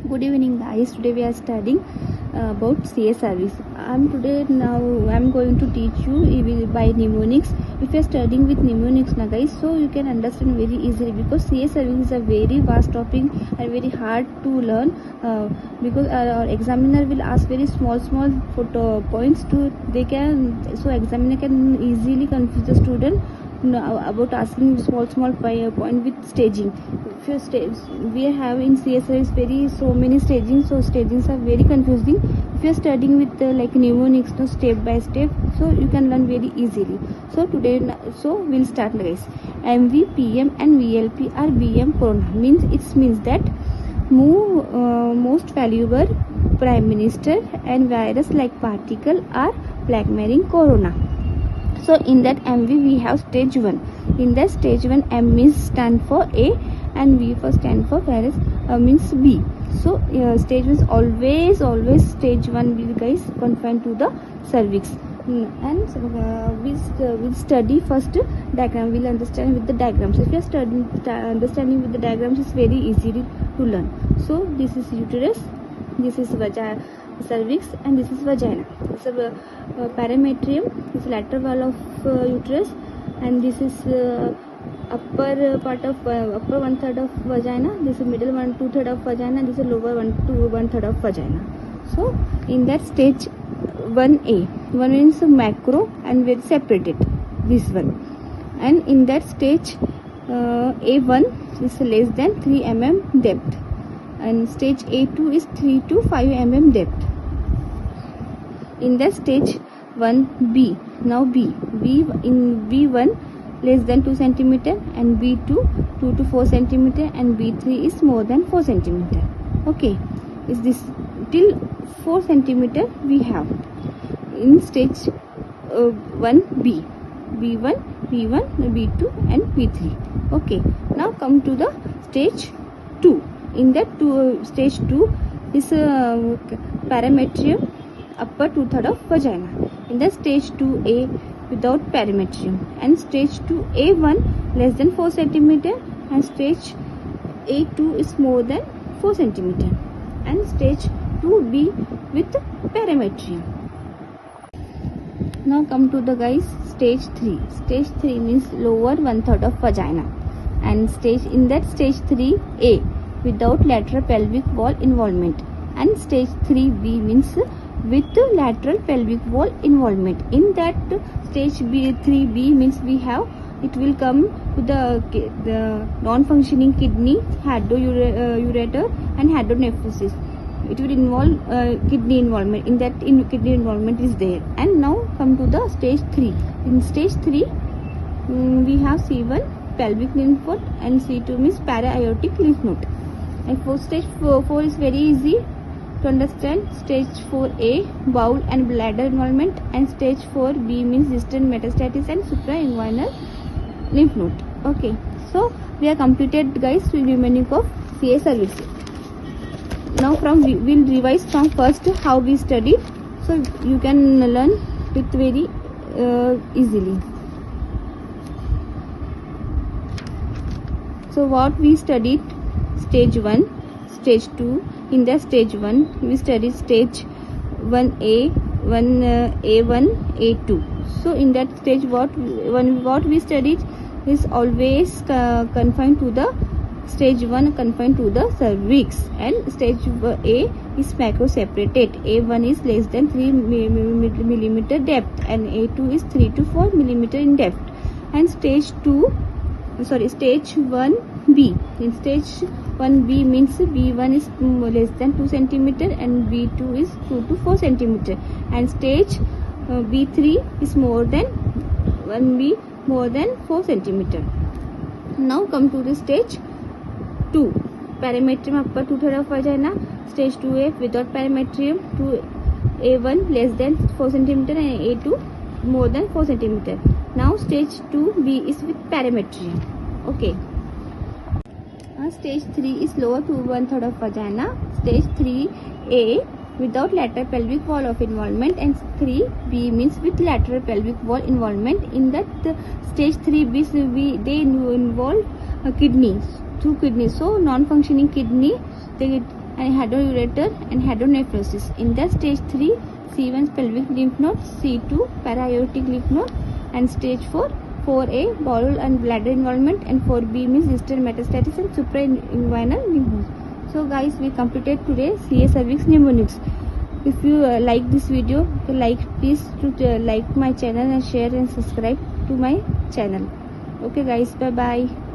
Good evening guys. Today we are studying about CA service. I'm going to teach you by mnemonics. If you are studying with mnemonics now guys, so you can understand very easily, because CA service is a very vast topic and very hard to learn, because our examiner will ask very small photo points so examiner can easily confuse the student about asking small point with staging. We have in CSI very so many staging, so stagings are very confusing. If you are studying with like mnemonics, no, step by step, so you can learn very easily. So we'll start guys. MV, PM and VLP are BM Corona. Means that most valuable prime minister and virus like particle are blackmailing Corona. So in that MV we have stage 1. In that stage 1, M means stand for A and V for stand for virus means B. So stage 1 is always stage 1 will guys confined to the cervix. And we'll study first diagram. We'll understand with the diagrams. If you are understanding with the diagrams, it's very easy to learn. So this is uterus, this is vagina, cervix, and this is vagina. This is parametrium, this is lateral wall of uterus, and this is upper part of upper 1/3 of vagina. This is middle 2/3 of vagina. This is lower 1 to 1/3 of vagina. So in that stage 1A, 1 means macro and very separated, this one. And in that stage A1 is less than 3 mm depth, and stage A2 is 3 to 5 mm depth. In that stage 1B, now B in B1 less than 2 cm, and B2 2 to 4 cm, and B3 is more than 4 cm. Okay, is this till 4 cm we have in stage 1B, B1, B1, B2 and B3. Okay, now come to the stage 2. In that stage 2 is parametrium, upper 2/3 of vagina. In the stage 2A without parametrium, and stage 2A1 less than 4 cm, and stage A2 is more than 4 cm, and stage 2B with parametrium. Now come to the guys stage 3. Stage 3 means lower 1/3 of vagina, and in that stage 3A without lateral pelvic wall involvement, and stage 3B means with lateral pelvic wall involvement. In that stage 3B means it will come to the non-functioning kidney, ureter and hydronephrosis. It will involve kidney involvement. In that kidney involvement is there. And now come to the stage 3. In stage 3 we have C1 pelvic lymph node, and C2 means para-aortic lymph node. And for stage 4 is very easy to understand. Stage 4A bowel and bladder involvement, and stage 4B means distant metastasis and suprainguinal lymph node. Okay, so we are completed guys with remaining of CA service. Now we'll revise from first how we studied, so you can learn it very easily. So what we studied: stage 1, stage 2. In the stage 1 we studied stage 1A, A1, A2. So in that stage what we studied is always confined to the stage 1, confined to the cervix, and stage A is macro separated. A1 is less than 3 mm depth, and A2 is 3 to 4 mm in depth. And stage 1B. In stage 1B means B1 is less than 2 cm, and B2 is 2 to 4 cm, and stage B3 is more than 1B, more than 4 cm. Now come to the stage 2. Parametrium upper 2/3 of vagina. Stage 2A without parametrium. 2A1 less than 4 cm, and A2 more than 4 cm. Now stage 2B is with parametrium. Okay. Stage 3 is lower to 1/3 of vagina. Stage 3A without lateral pelvic wall of involvement, and 3B means with lateral pelvic wall involvement. In that stage 3B they involve kidneys, 2 kidneys. So non-functioning kidney, they and hydroureter and hydronephrosis. In the stage 3, C1 pelvic lymph node, C2 para-aortic lymph node, and stage 4, 4A bowel and bladder involvement, and 4B means distal metastasis and suprainguinal lymph nodes. So guys, we completed today CA cervix pneumonics. If you like this video, please like my channel and share and subscribe to my channel. Okay guys, bye bye.